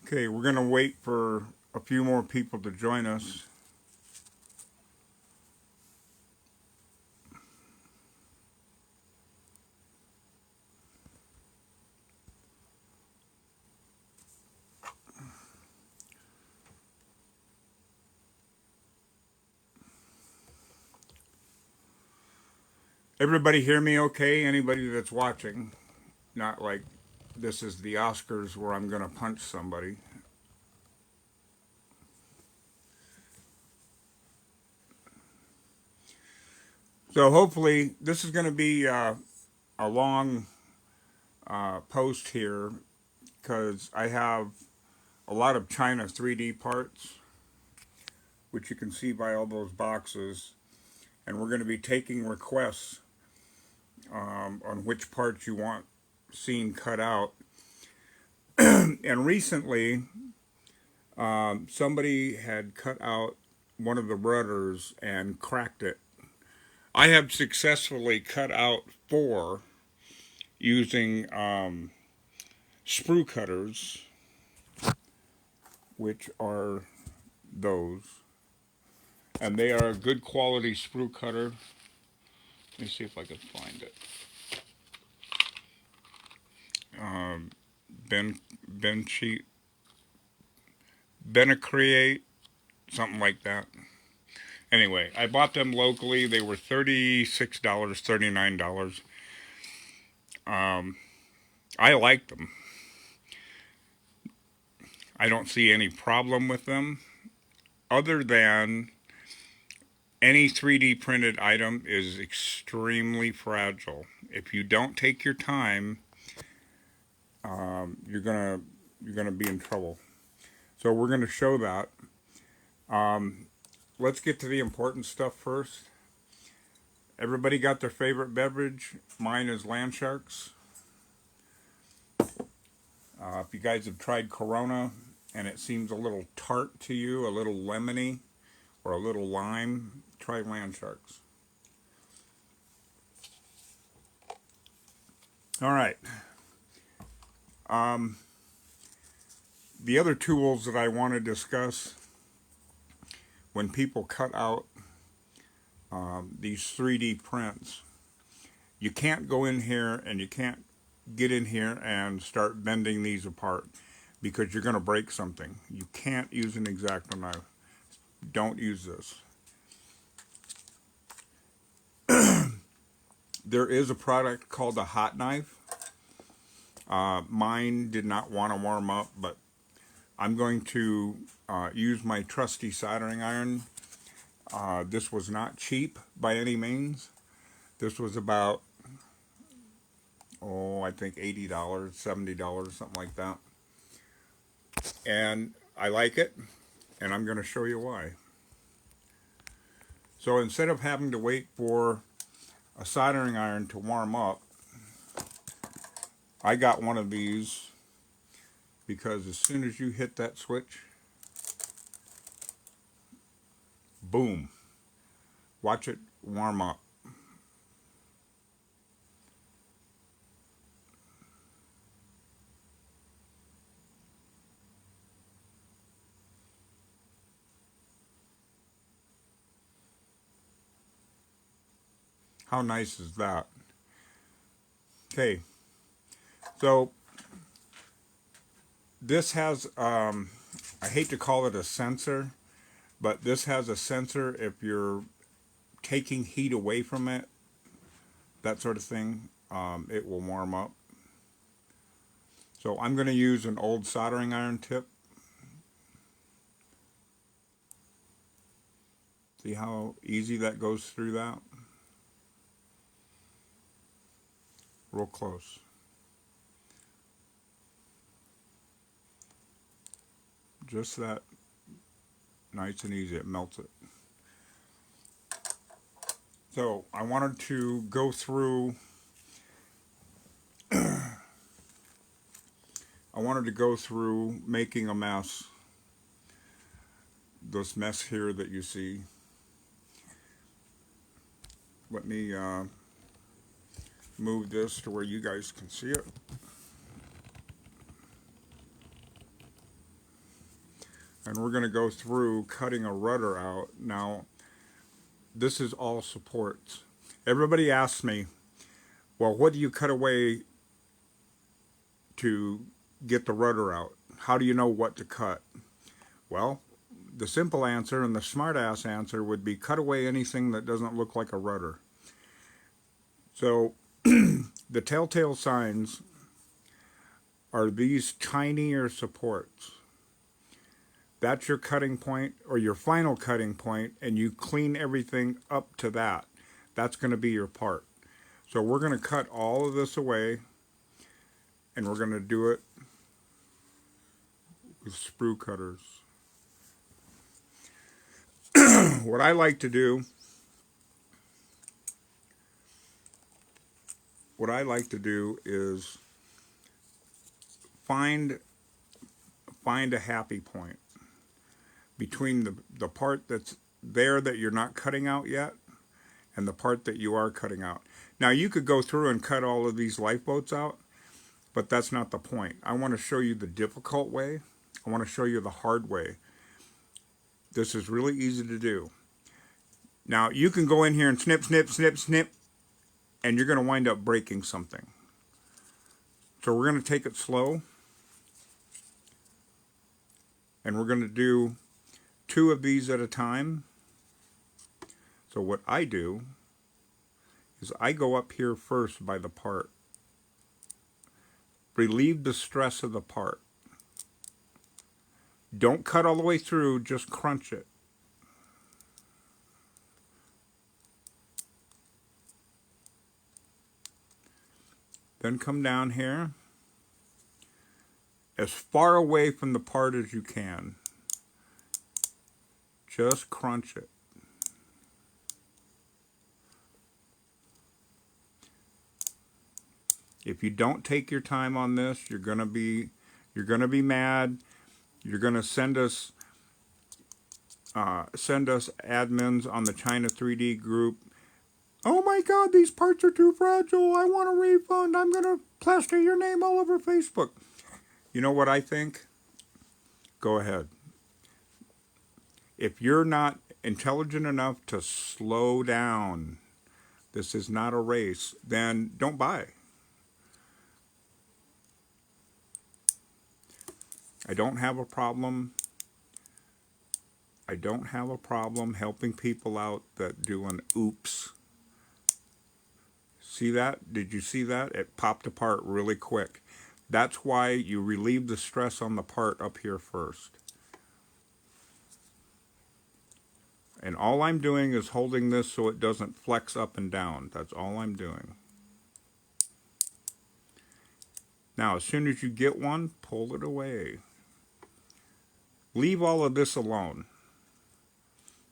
Okay, we're going to wait for a few more people to join us. Everybody hear me okay? Anybody that's watching? Not like this is the Oscars where I'm going to punch somebody. So hopefully this is going to be a long post here because I have a lot of China 3D parts, which you can see by all those boxes. And we're going to be taking requests on which parts you want seen cut out. And recently, somebody had cut out one of the rudders and cracked it. I have successfully cut out 4 using sprue cutters, which are those. And they are a good quality sprue cutter. Let me see if I can find it. Ben Ben Sheet Benacreate, something like that. Anyway, I bought them locally. They were $36, $39. I like them. I don't see any problem with them other than any 3D printed item is extremely fragile. If you don't take your time, you're gonna be in trouble. So we're gonna show that. Let's get to the important stuff first. Everybody got their favorite beverage. Mine is Land Sharks. If you guys have tried Corona and it seems a little tart to you, a little lemony, or a little lime, try Land Sharks. All right. The other tools that I want to discuss when people cut out these 3D prints, you can't go in here and you can't get in here and start bending these apart because you're going to break something. You can't use an X-Acto knife. Don't use this. There is a product called a hot knife. Mine did not want to warm up, but I'm going to use my trusty soldering iron. This was not cheap by any means. This was about, I think $80, $70, something like that. And I like it, and I'm going to show you why. So instead of having to wait for a soldering iron to warm up, I got one of these because as soon as you hit that switch, boom, watch it warm up. How nice is that? Okay, so this has, I hate to call it a sensor, but this has a sensor if you're taking heat away from it, that sort of thing, it will warm up. So I'm going to use an old soldering iron tip. See how easy that goes through that? Real close. Just that nice and easy, it melts it. So I wanted to go through making a mess. This mess here that you see. Let me move this to where you guys can see it. and we're going to go through cutting a rudder out. Now, this is all supports. Everybody asks me, well, what do you cut away to get the rudder out? How do you know what to cut? Well, the simple answer and the smart ass answer would be cut away anything that doesn't look like a rudder. So the telltale signs are these tinier supports. That's your cutting point or your final cutting point, and you clean everything up to that. That's going to be your part. So we're going to cut all of this away, and we're going to do it with sprue cutters. What I like to do is find a happy point between the part that's there that you're not cutting out yet and the part that you are cutting out. Now you could go through and cut all of these lifeboats out, but that's not the point. I want to show you the difficult way. I want to show you the hard way. This is really easy to do. Now you can go in here and snip, snip, snip, snip, and you're going to wind up breaking something. So we're going to take it slow, and we're going to do 2 of these at a time. So what I do is I go up here first by the part. Relieve the stress of the part. Don't cut all the way through, just crunch it. Then come down here as far away from the part as you can. Just crunch it. If you don't take your time on this, you're gonna be mad. You're gonna send us admins on the China 3D group. Oh my God, these parts are too fragile. I want a refund. I'm gonna plaster your name all over Facebook. You know what I think? Go ahead. If you're not intelligent enough to slow down, this is not a race, then don't buy. I don't have a problem. I don't have a problem helping people out that do an oops. See that? Did you see that? It popped apart really quick. That's why you relieve the stress on the part up here first. And all I'm doing is holding this so it doesn't flex up and down. That's all I'm doing. Now, as soon as you get one, pull it away. Leave all of this alone.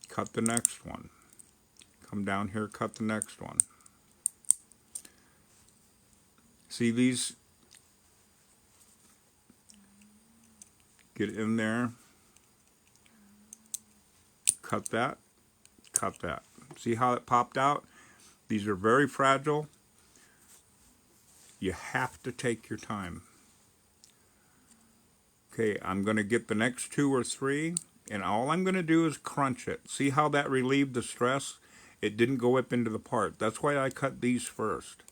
Cut the next one. Come down here, cut the next one. See these? Get in there. Cut that. Cut that. See how it popped out? These are very fragile. You have to take your time. Okay, I'm going to get the next 2 or 3, and all I'm going to do is crunch it. See how that relieved the stress? It didn't go up into the part. That's why I cut these first.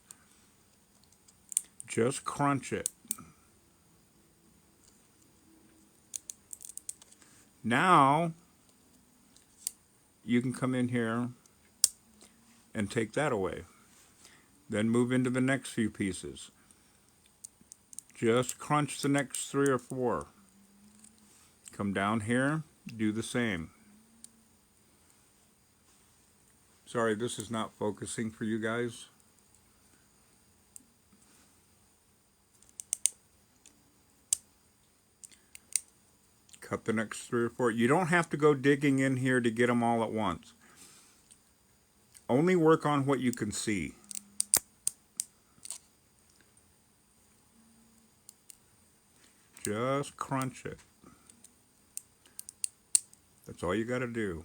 Just crunch it. Now, you can come in here and take that away. Then move into the next few pieces. Just crunch the next 3 or 4. Come down here, do the same. Sorry, this is not focusing for you guys. Cut the next 3 or 4. You don't have to go digging in here to get them all at once. Only work on what you can see. Just crunch it. That's all you got to do.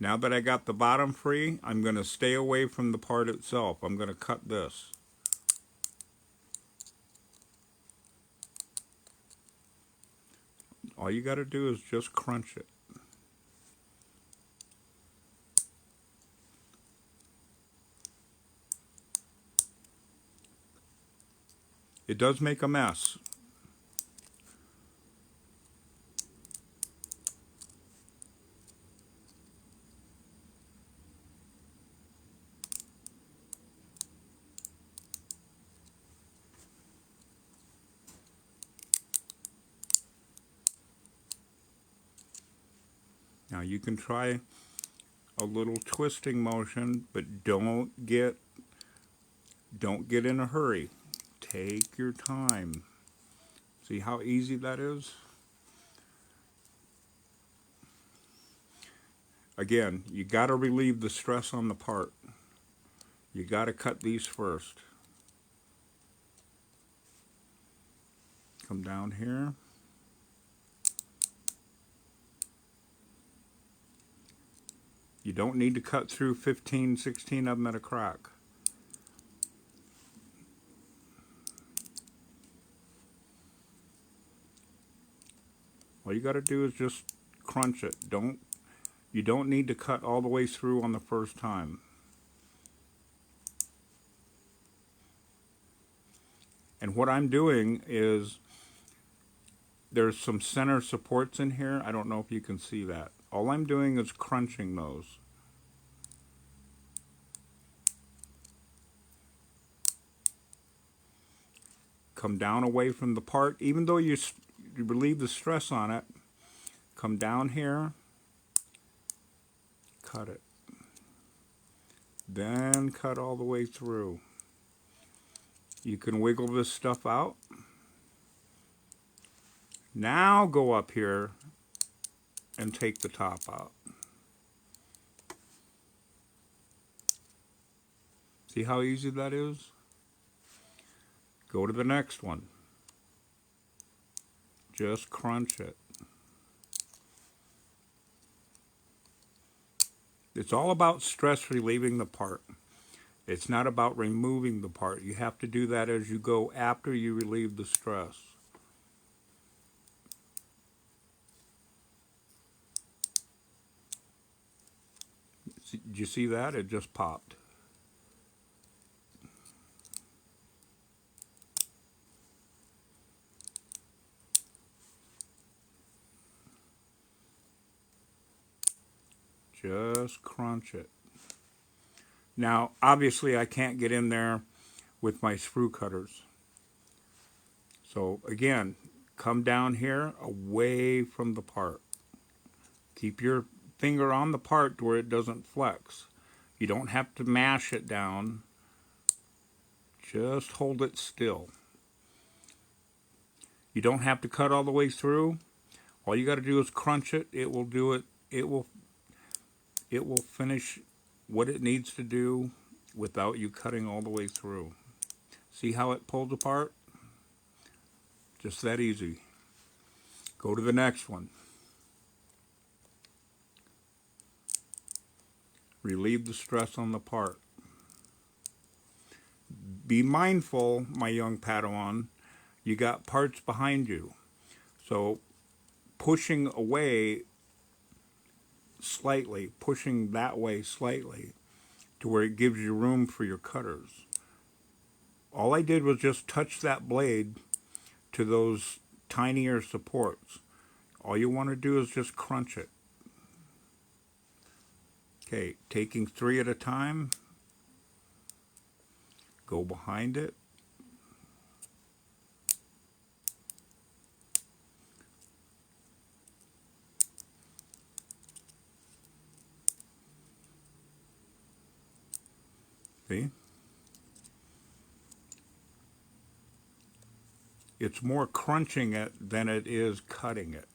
Now that I got the bottom free, I'm going to stay away from the part itself. I'm going to cut this. All you got to do is just crunch it. It does make a mess. Now you can try a little twisting motion, but don't get in a hurry. Take your time. See how easy that is? Again, you got to relieve the stress on the part. You got to cut these first. Come down here. You don't need to cut through 15, 16 of them at a crack. All you got to do is just crunch it. You don't need to cut all the way through on the first time. And what I'm doing is there's some center supports in here. I don't know if you can see that. All I'm doing is crunching those. Come down away from the part. Even though you relieve the stress on it, come down here, cut it. Then cut all the way through. You can wiggle this stuff out. Now go up here and take the top out. See how easy that is? Go to the next one. Just crunch it. It's all about stress relieving the part. It's not about removing the part. You have to do that as you go after you relieve the stress. Did you see that? It just popped. Just crunch it. Now, obviously, I can't get in there with my screw cutters. So, again, come down here away from the part. Keep your finger on the part where it doesn't flex. You don't have to mash it down. Just hold it still. You don't have to cut all the way through. All you got to do is crunch it. It will do it. It will finish what it needs to do without you cutting all the way through. See how it pulls apart? Just that easy. Go to the next one. Relieve the stress on the part. Be mindful, my young Padawan, you got parts behind you. So pushing away slightly, pushing that way slightly to where it gives you room for your cutters. All I did was just touch that blade to those tinier supports. All you want to do is just crunch it. Okay, taking 3 at a time. Go behind it. See? It's more crunching it than it is cutting it.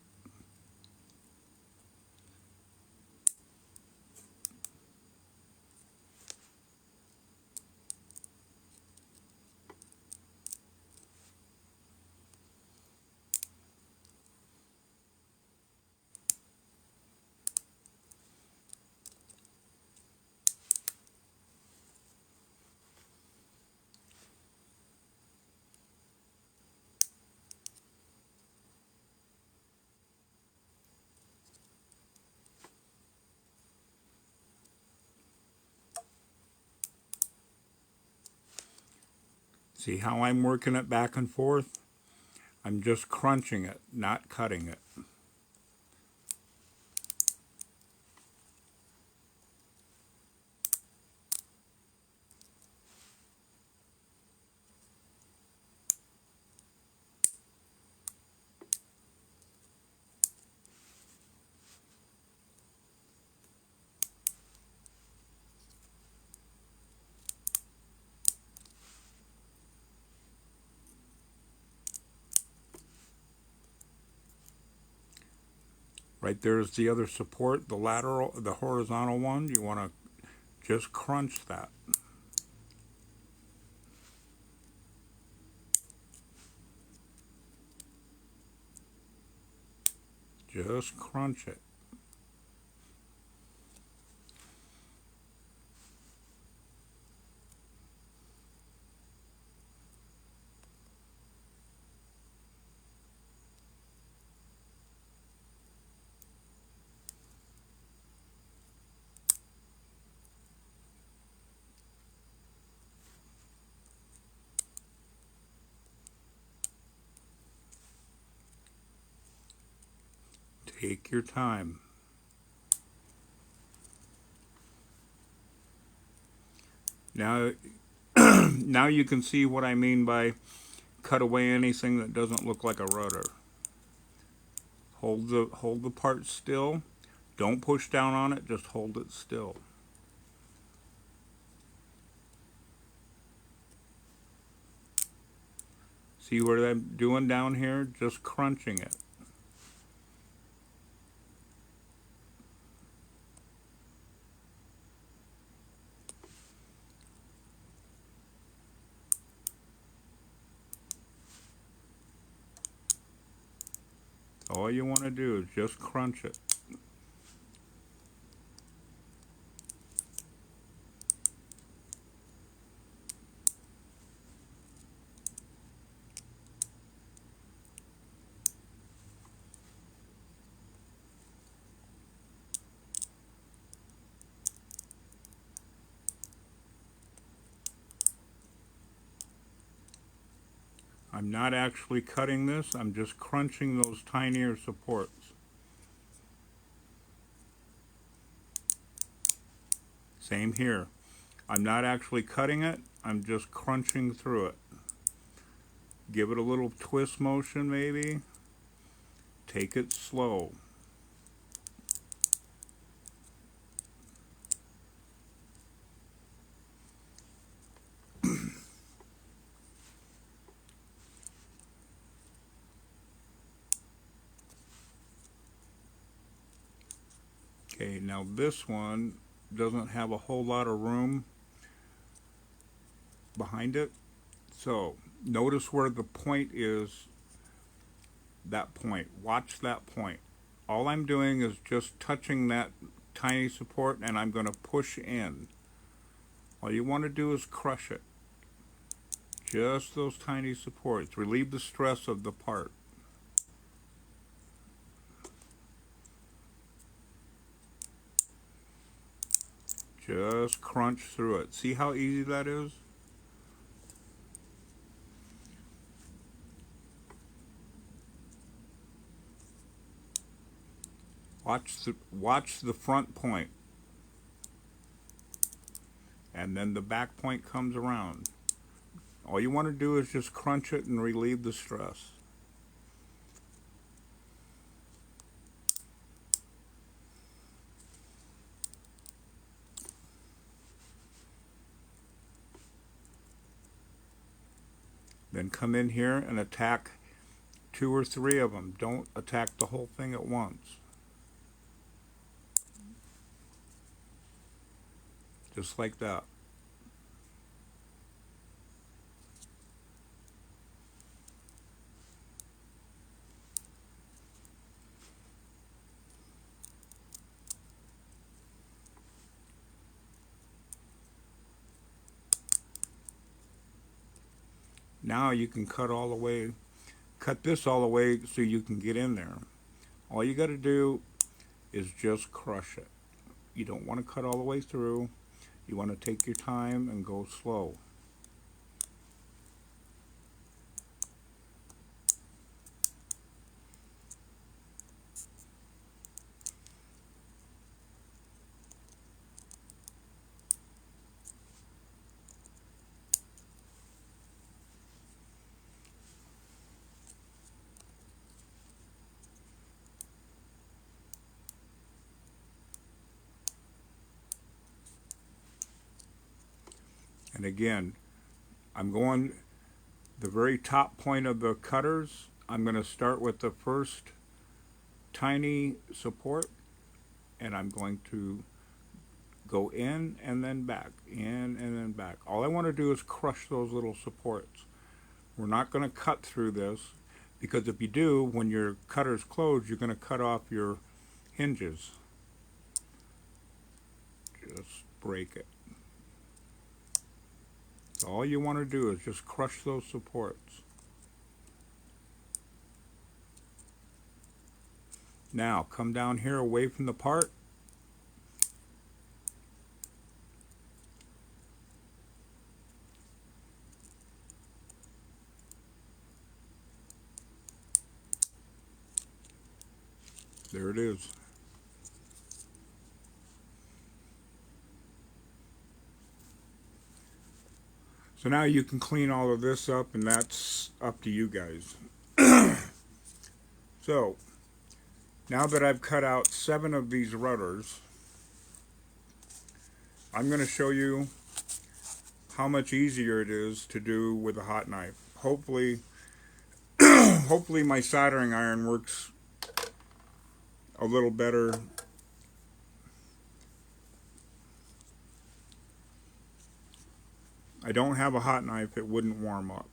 See how I'm working it back and forth? I'm just crunching it, not cutting it. Right there's the other support, the lateral, the horizontal one. You want to just crunch that. Just crunch it. Take your time. Now, now you can see what I mean by cut away anything that doesn't look like a rudder. Hold the part still. Don't push down on it, just hold it still. See what I'm doing down here? Just crunching it. All you want to do is just crunch it. I'm not actually cutting this, I'm just crunching those tinier supports. Same here. I'm not actually cutting it, I'm just crunching through it. Give it a little twist motion maybe. Take it slow. Okay, now this one doesn't have a whole lot of room behind it. So notice where the point is, that point. Watch that point. All I'm doing is just touching that tiny support and I'm going to push in. All you want to do is crush it. Just those tiny supports. Relieve the stress of the part. Just crunch through it. See how easy that is? Watch the front point. And then the back point comes around. All you want to do is just crunch it and relieve the stress. Then come in here and attack 2 or 3 of them. Don't attack the whole thing at once. Just like that. Now you can cut this all the way so you can get in there. All you got to do is just crush it. You don't want to cut all the way through. You want to take your time and go slow. And again, I'm going the very top point of the cutters. I'm going to start with the first tiny support, and I'm going to go in and then back, in and then back. All I want to do is crush those little supports. We're not going to cut through this, because if you do, when your cutter's closed, you're going to cut off your hinges. Just break it. So all you want to do is just crush those supports. Now come down here away from the part. There it is. So now you can clean all of this up, and that's up to you guys. So now that I've cut out 7 of these rudders, I'm going to show you how much easier it is to do with a hot knife. Hopefully, hopefully my soldering iron works a little better. I don't have a hot knife, it wouldn't warm up.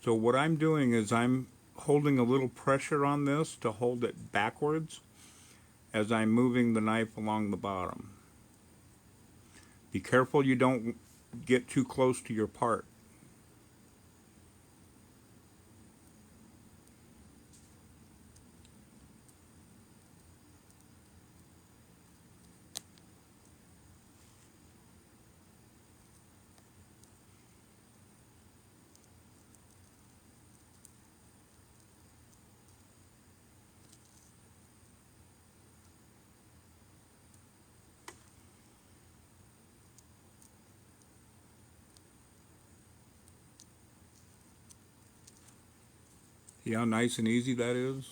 So what I'm doing is I'm holding a little pressure on this to hold it backwards as I'm moving the knife along the bottom. Be careful you don't get too close to your part. See how nice and easy that is?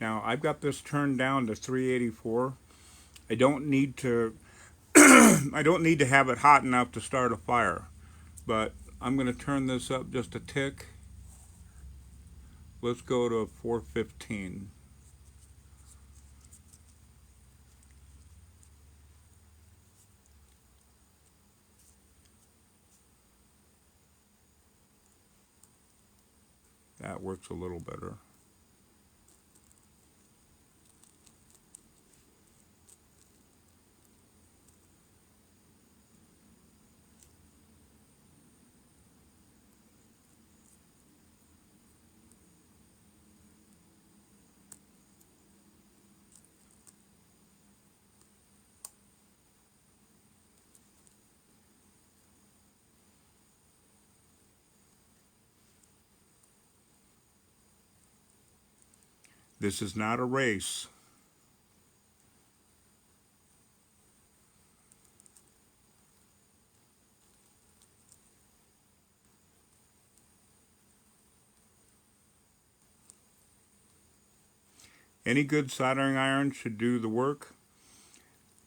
Now I've got this turned down to 384. I don't need to I don't need to have it hot enough to start a fire, but I'm going to turn this up just a tick. Let's go to 415. That works a little better. This is not a race. Any good soldering iron should do the work.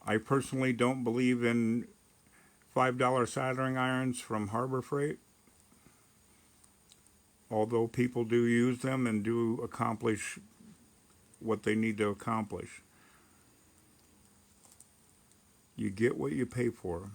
I personally don't believe in $5 soldering irons from Harbor Freight, although people do use them and do accomplish what they need to accomplish. You get what you pay for.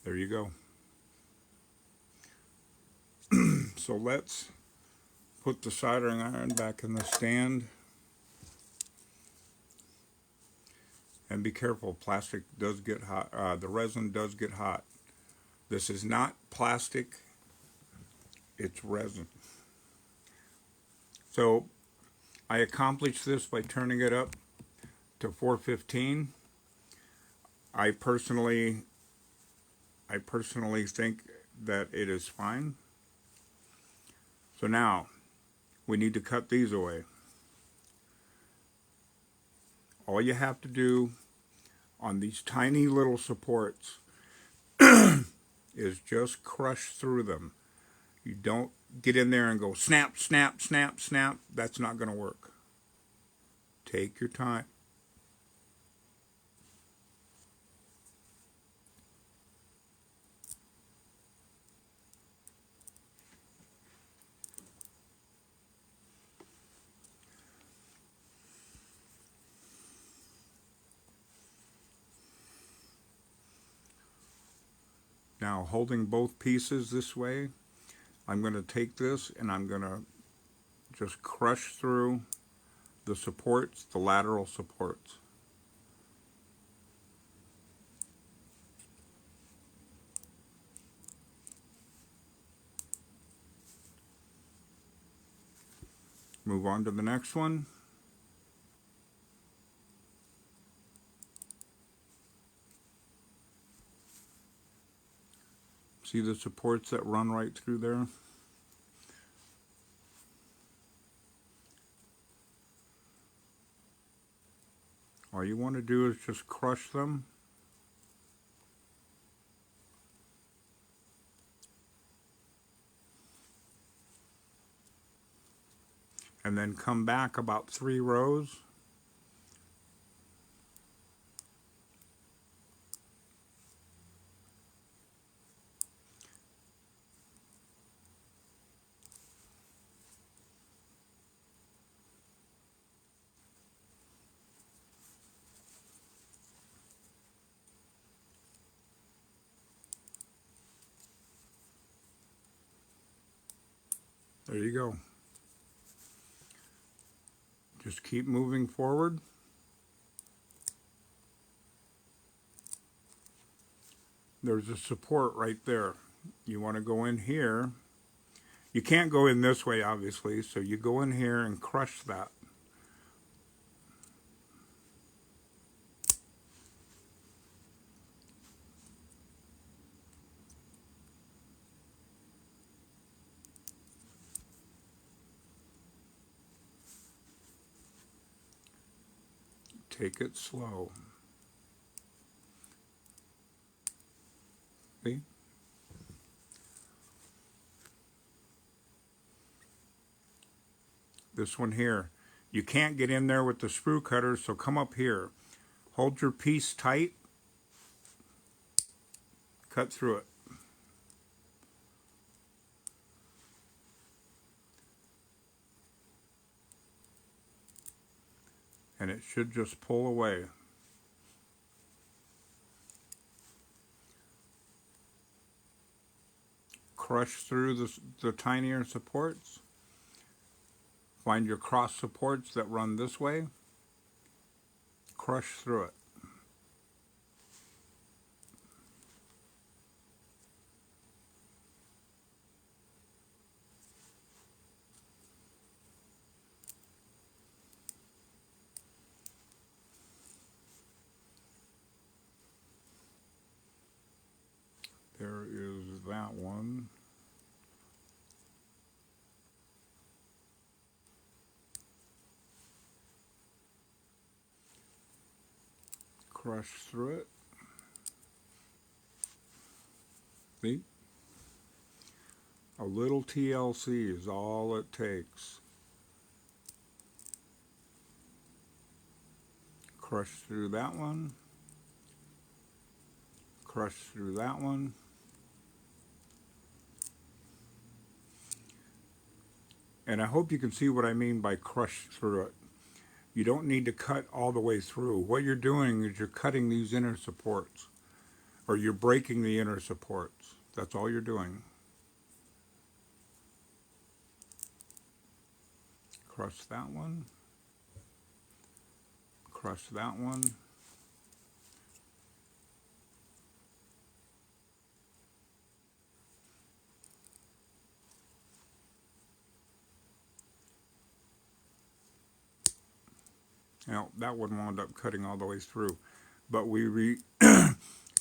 There you go. So let's put the soldering iron back in the stand. And be careful, plastic does get hot. The resin does get hot. This is not plastic, it's resin. So I accomplished this by turning it up to 415. I personally think that it is fine. So now we need to cut these away. All you have to do on these tiny little supports is just crush through them. You don't get in there and go snap, snap, snap, snap. That's not going to work. Take your time. Now, holding both pieces this way, I'm going to take this and I'm going to just crush through the supports, the lateral supports. Move on to the next one. See the supports that run right through there? All you want to do is just crush them. And then come back about 3 rows. There you go. Just keep moving forward. There's a support right there. You want to go in here. You can't go in this way, obviously, so you go in here and crush that. Take it slow. See? This one here. You can't get in there with the sprue cutter, so come up here. Hold your piece tight. Cut through it. And it should just pull away. Crush through the tinier supports. Find your cross supports that run this way. Crush through it. that one. Crush through it. See? A little TLC is all it takes. Crush through that one. Crush through that one. And I hope you can see what I mean by crush through it. You don't need to cut all the way through. What you're doing is you're cutting these inner supports, or you're breaking the inner supports. That's all you're doing. Crush that one. Crush that one. Now, that one wound up cutting all the way through. But we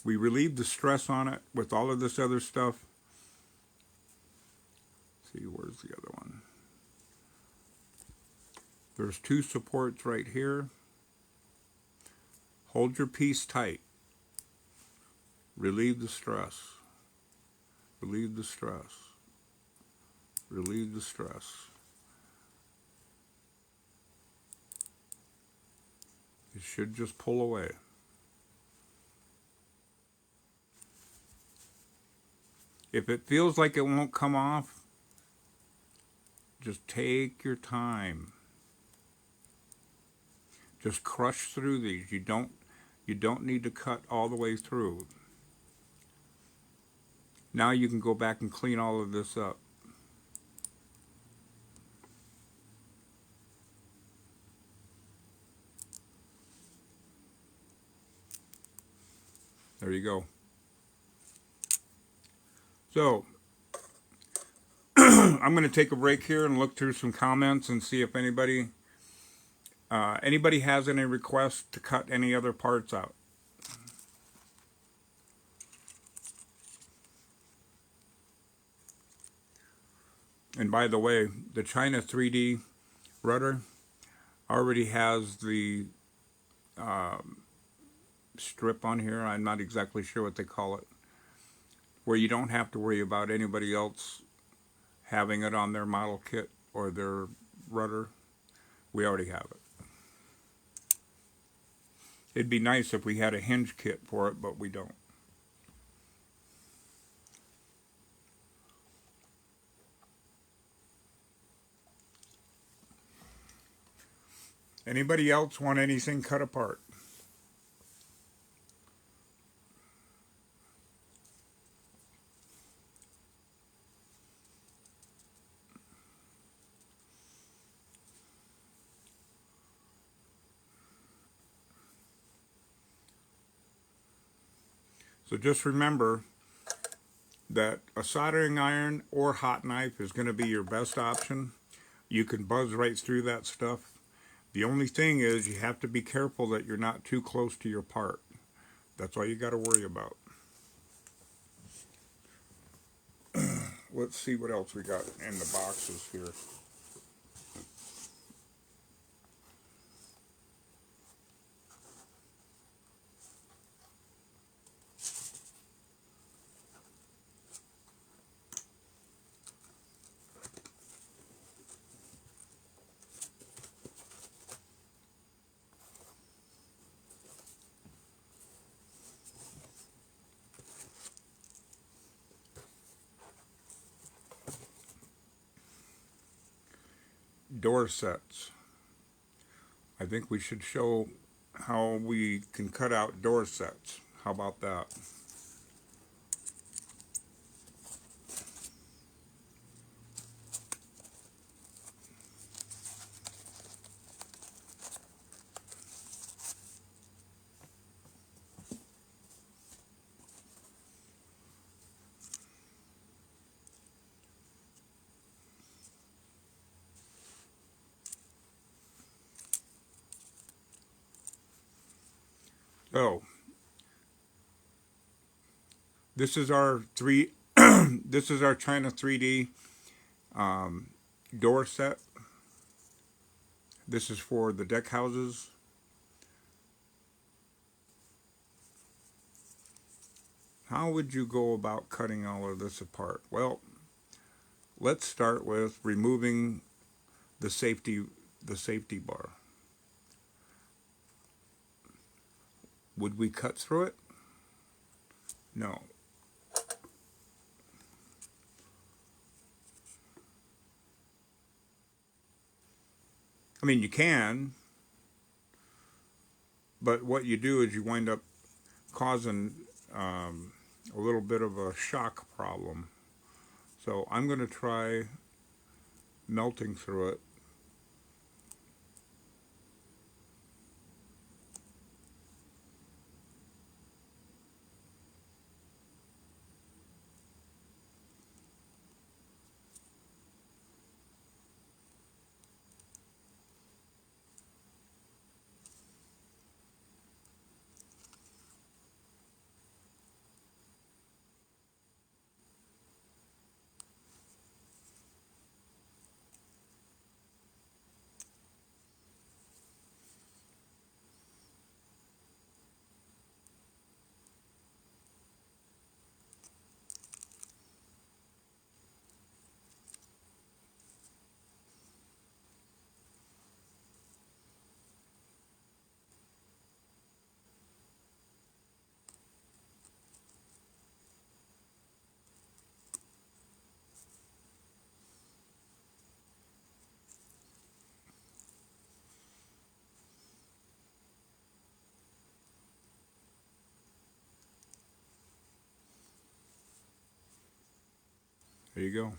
we relieved the stress on it with all of this other stuff. Let's see, where's the other one? There's two supports right here. Hold your piece tight. Relieve the stress. Relieve the stress. Relieve the stress. It should just pull away. If it feels like it won't come off, just take your time. Just crush through these. You don't need to cut all the way through. Now you can go back and clean all of this up. There you go. So, I'm going to take a break here and look through some comments and see if anybody has any requests to cut any other parts out. And by the way, the China 3D rudder already has the strip on here. I'm not exactly sure what they call it, where you don't have to worry about anybody else having it on their model kit or their rudder. We already have it. It'd be nice if we had a hinge kit for it, but we don't. Anybody else want anything cut apart? So just remember that a soldering iron or hot knife is going to be your best option. You can buzz right through that stuff. The only thing is you have to be careful that you're not too close to your part. That's all you got to worry about. Let's see what else we got in the boxes here. Door sets. I think we should show how we can cut out door sets. How about that? So, this is our This is our China 3D um, door set. This is for the deck houses. How would you go about cutting all of this apart? Well, let's start with removing the safety bar. Would we cut through it? No. I mean, you can, but what you do is you wind up causing a little bit of a shock problem. So I'm going to try melting through it. There you go.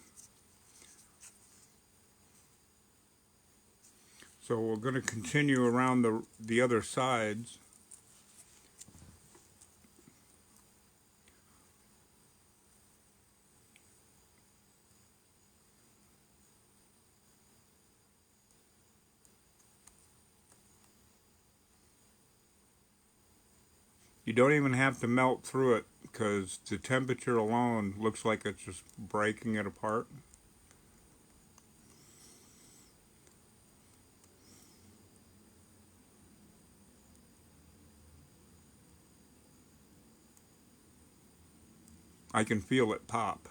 So we're going to continue around the other sides. You don't even have to melt through it because the temperature alone looks like it's just breaking it apart. I can feel it pop.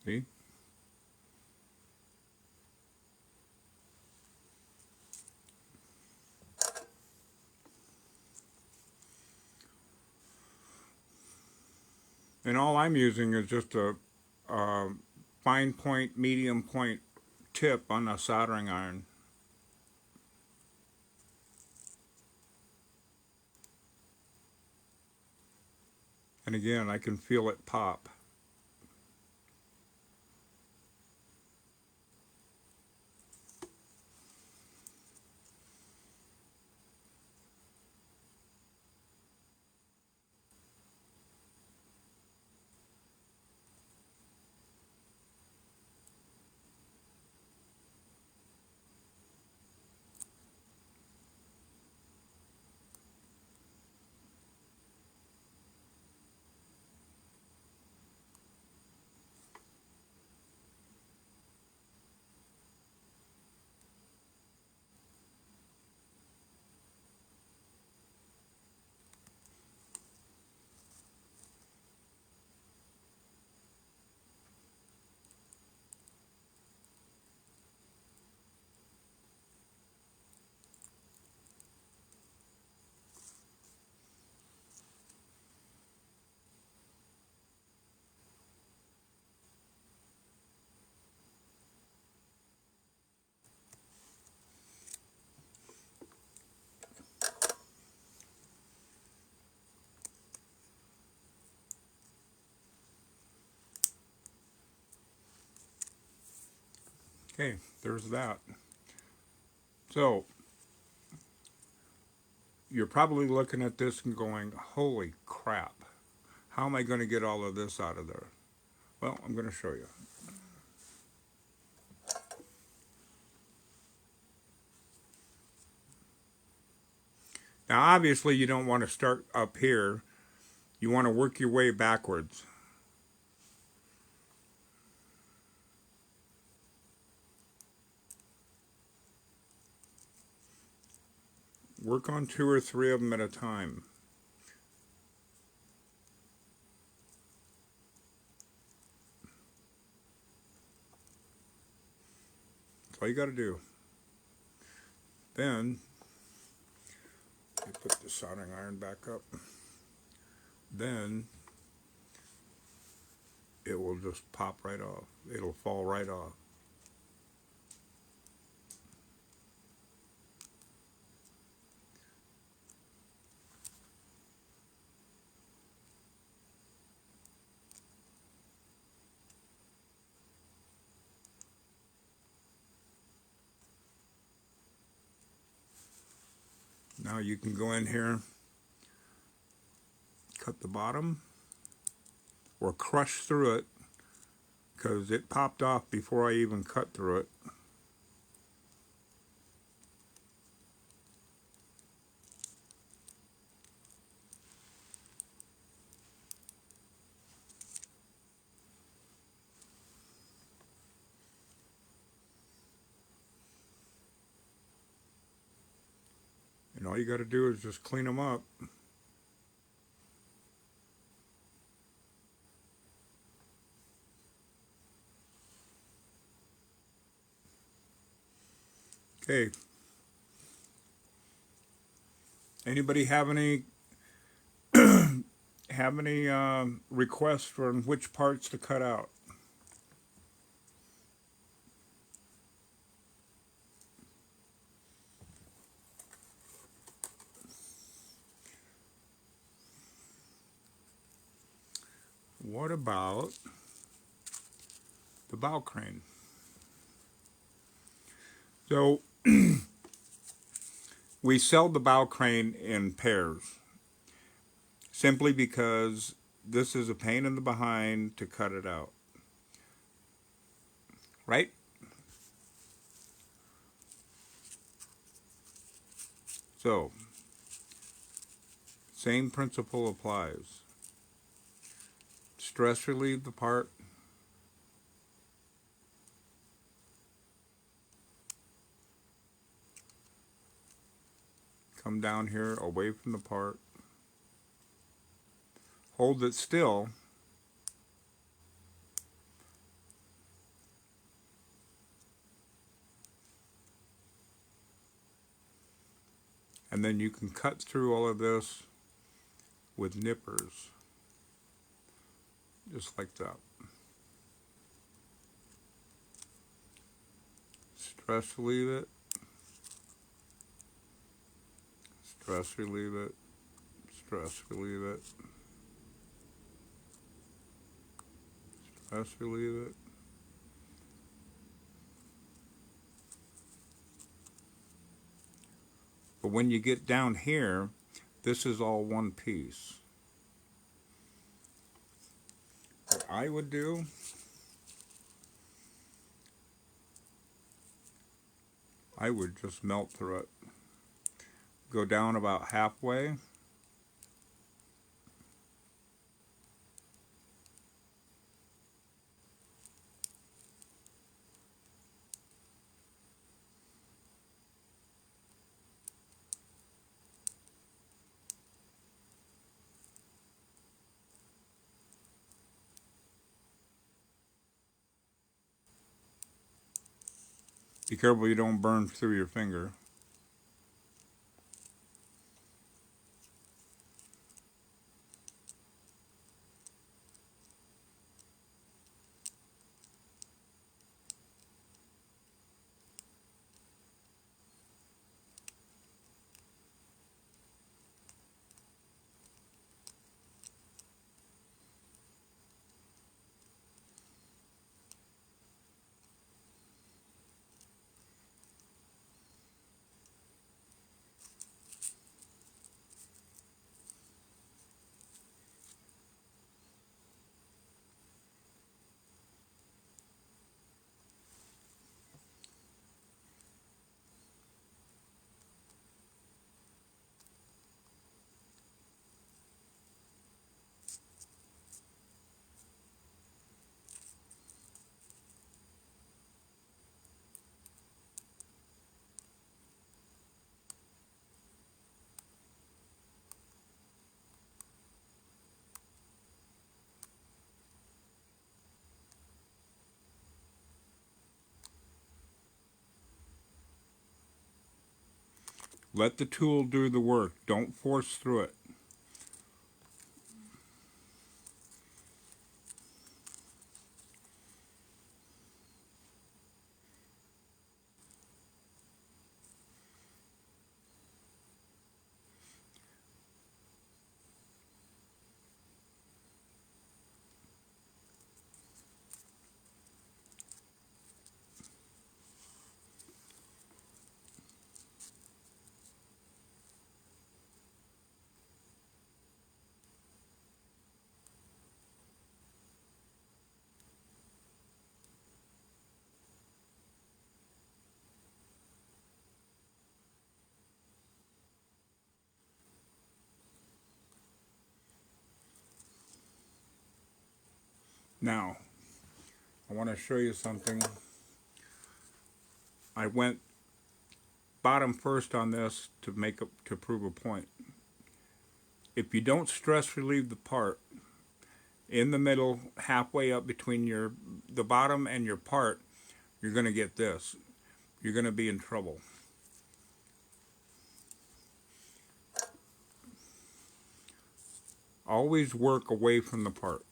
See? And all I'm using is just a fine point, medium point tip on a soldering iron. And again, I can feel it pop. Okay, there's that. So you're probably looking at this and going, holy crap, how am I going to get all of this out of there? Well, I'm going to show you. Now, obviously, you don't want to start up here. You want to work your way backwards. Work on 2 or 3 of them at a time. That's all you got to do. Then, you put the soldering iron back up. Then, it will just pop right off. It'll fall right off. Now you can go in here, cut the bottom, or crush through it, because it popped off before I even cut through it. And all you got to do is just clean them up. Okay. Anybody have any requests for which parts to cut out? What about the bow crane? So we sell the bow crane in pairs, simply because this is a pain in the behind to cut it out, right? So, same principle applies. Stress relieve the part. Come down here away from the part. Hold it still. And then you can cut through all of this with nippers. Just like that. Stress relieve it. Stress relieve it. Stress relieve it. Stress relieve it. But when you get down here, this is all one piece. What I would do, I would just melt through it. Go down about halfway. Be careful you don't burn through your finger. Let the tool do the work. Don't force through it. Now, I want to show you something. I went bottom first on this to prove a point. If you don't stress relieve the part in the middle, halfway up between the bottom and your part, you're going to get this. You're going to be in trouble. Always work away from the part.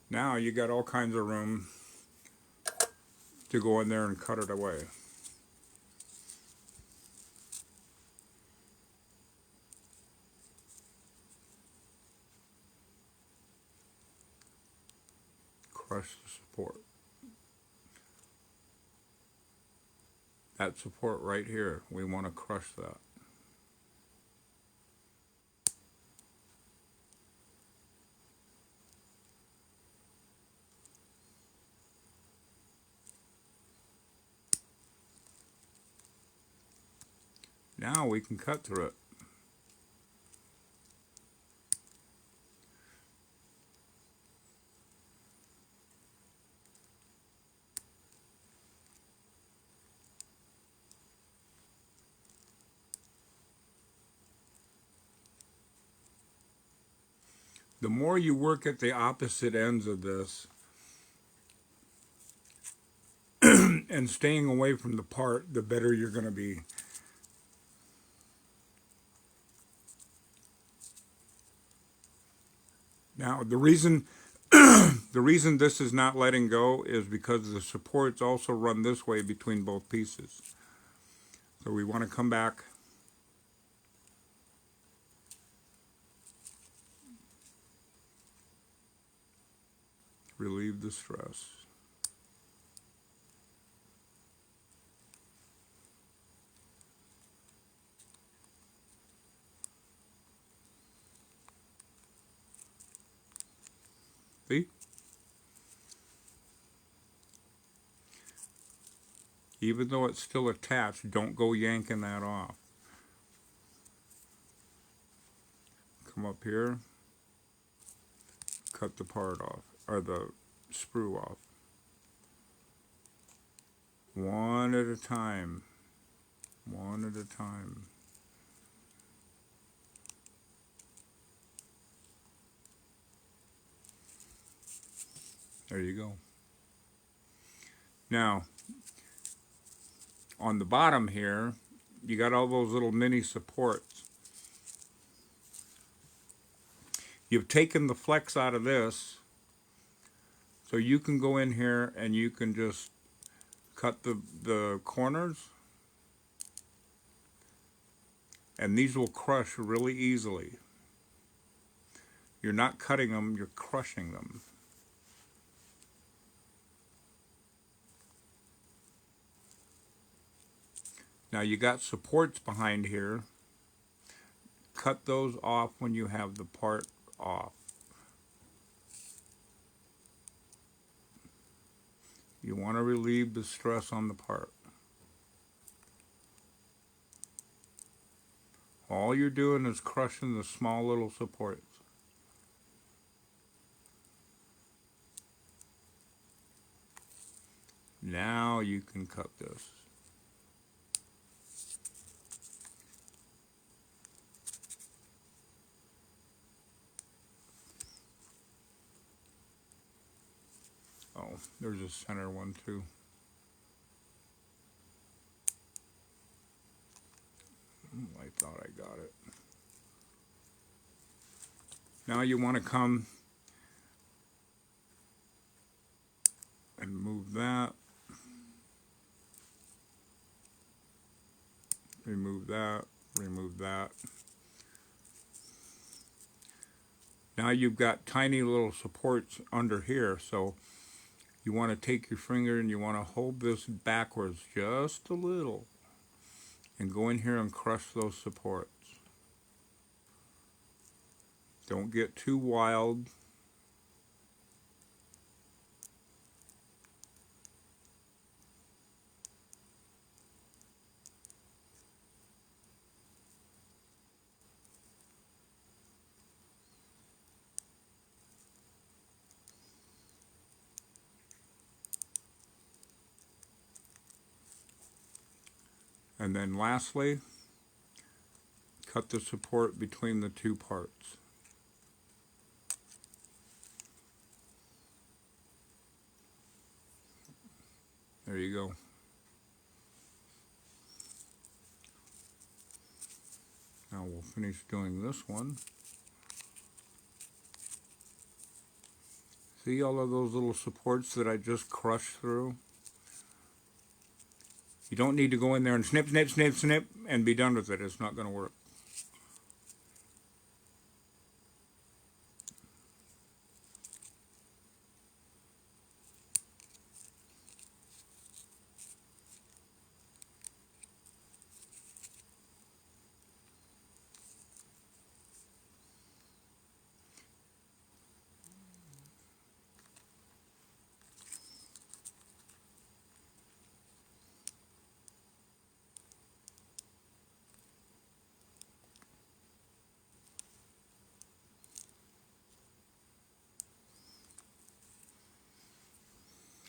Now you got all kinds of room to go in there and cut it away. Crush the support. That support right here, we want to crush that. Now we can cut through it. The more you work at the opposite ends of this and staying away from the part, the better you're going to be. Now, the reason this is not letting go is because the supports also run this way between both pieces. So we want to come back. Relieve the stress. See? Even though it's still attached, don't go yanking that off. Come up here, cut the part off, or the sprue off. One at a time. One at a time. There you go. Now, on the bottom here, you got all those little mini supports. You've taken the flex out of this, so you can go in here and you can just cut the corners, and these will crush really easily. You're not cutting them, you're crushing them. Now you got supports behind here. Cut those off when you have the part off. You want to relieve the stress on the part. All you're doing is crushing the small little supports. Now you can cut this. Oh, there's a center one too. I thought I got it. Now you want to come and move that. Remove that. Remove that. Now you've got tiny little supports under here, so you want to take your finger and you want to hold this backwards just a little and go in here and crush those supports. Don't get too wild. And then lastly, cut the support between the two parts. There you go. Now we'll finish doing this one. See all of those little supports that I just crushed through? You don't need to go in there and snip, snip, snip, snip and be done with it. It's not going to work.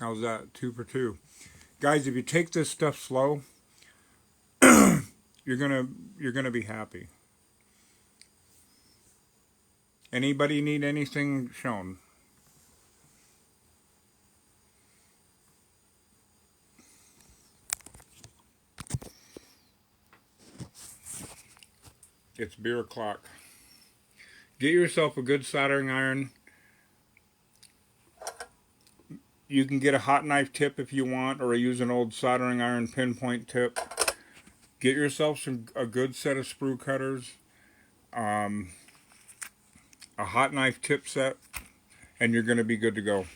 How's that? 2 for 2. Guys, if you take this stuff slow, you're gonna be happy. Anybody need anything shown? It's beer o'clock. Get yourself a good soldering iron. You can get a hot knife tip if you want, or use an old soldering iron pinpoint tip. Get yourself a good set of sprue cutters, a hot knife tip set, and you're going to be good to go.